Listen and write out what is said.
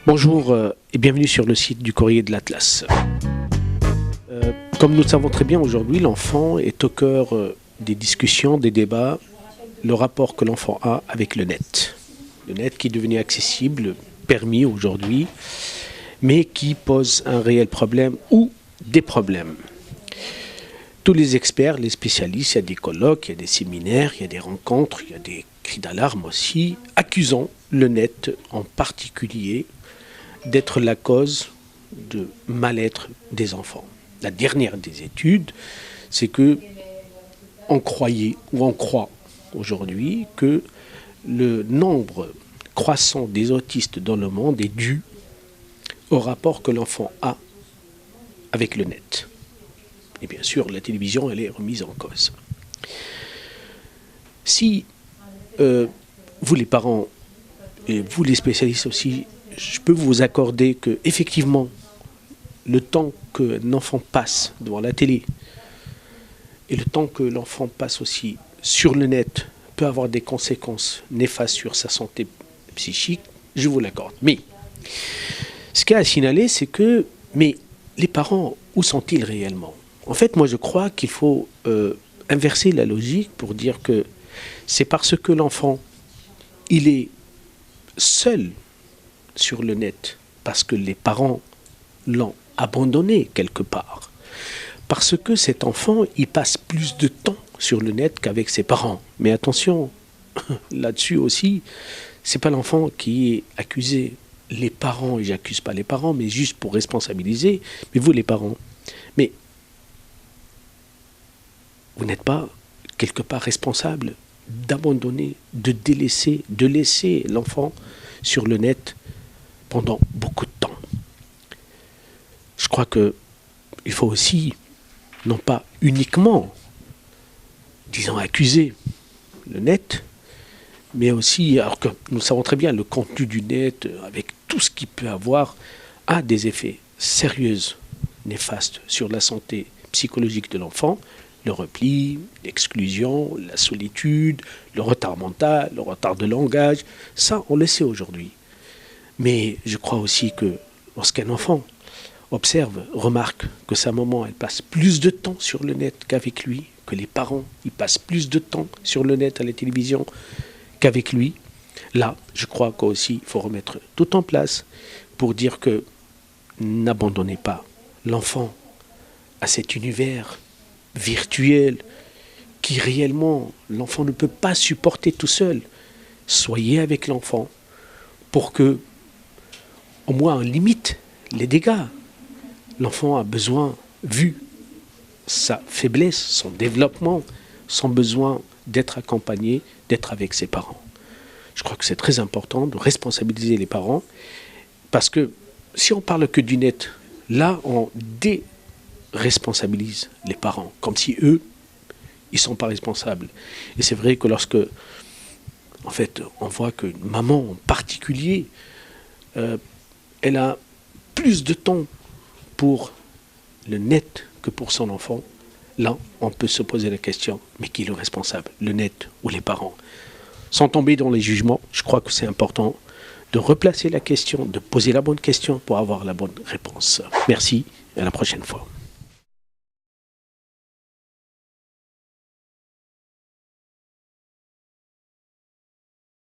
Bonjour et bienvenue sur le site du Courrier de l'Atlas. Comme nous le savons très bien aujourd'hui, l'enfant est au cœur des discussions, des débats, le rapport que l'enfant a avec le net. Le net qui est devenu accessible, permis aujourd'hui, mais qui pose un réel problème ou des problèmes. Tous les experts, les spécialistes, il y a des colloques, il y a des séminaires, il y a des rencontres, il y a des cris d'alarme aussi, accusant le net en particulier d'être la cause de mal-être des enfants. La dernière des études, c'est que on croyait ou on croit aujourd'hui que le nombre croissant des autistes dans le monde est dû au rapport que l'enfant a avec le net. Et bien sûr, la télévision, elle est remise en cause. Si vous les parents et vous les spécialistes aussi, je peux vous accorder que effectivement, le temps qu'un enfant passe devant la télé et le temps que l'enfant passe aussi sur le net peut avoir des conséquences néfastes sur sa santé psychique, je vous l'accorde. Mais ce qu'il y a à signaler, c'est que les parents, où sont-ils réellement? En fait, moi je crois qu'il faut inverser la logique pour dire que c'est parce que l'enfant, il est seul sur le net, parce que les parents l'ont abandonné quelque part. Parce que cet enfant, il passe plus de temps sur le net qu'avec ses parents. Mais attention, là-dessus aussi, c'est pas l'enfant qui est accusé. Les parents, et j'accuse pas les parents, mais juste pour responsabiliser, mais vous les parents. Mais vous n'êtes pas quelque part responsable d'abandonner, de délaisser, de laisser l'enfant sur le net pendant beaucoup de temps. Je crois qu'il faut aussi, non pas uniquement, disons, accuser le net, mais aussi, alors que nous savons très bien, le contenu du net, avec tout ce qu'il peut avoir, a des effets sérieux, néfastes sur la santé psychologique de l'enfant, le repli, l'exclusion, la solitude, le retard mental, le retard de langage, ça on le sait aujourd'hui. Mais je crois aussi que lorsqu'un enfant observe, remarque que sa maman, elle passe plus de temps sur le net qu'avec lui, que les parents, ils passent plus de temps sur le net, à la télévision, qu'avec lui, là, je crois qu'aussi, il faut remettre tout en place pour dire que n'abandonnez pas l'enfant à cet univers virtuel qui réellement, l'enfant ne peut pas supporter tout seul. Soyez avec l'enfant pour que, au moins, on limite les dégâts. L'enfant a besoin, vu sa faiblesse, son développement, son besoin d'être accompagné, d'être avec ses parents. Je crois que c'est très important de responsabiliser les parents, parce que si on parle que du net, là, on déresponsabilise les parents, comme si eux, ils ne sont pas responsables. Et c'est vrai que lorsque, en fait, on voit qu'une maman en particulier, elle a plus de temps pour le net que pour son enfant, là, on peut se poser la question, mais qui est le responsable, le net ou les parents? Sans tomber dans les jugements, je crois que c'est important de replacer la question, de poser la bonne question pour avoir la bonne réponse. Merci et à la prochaine fois.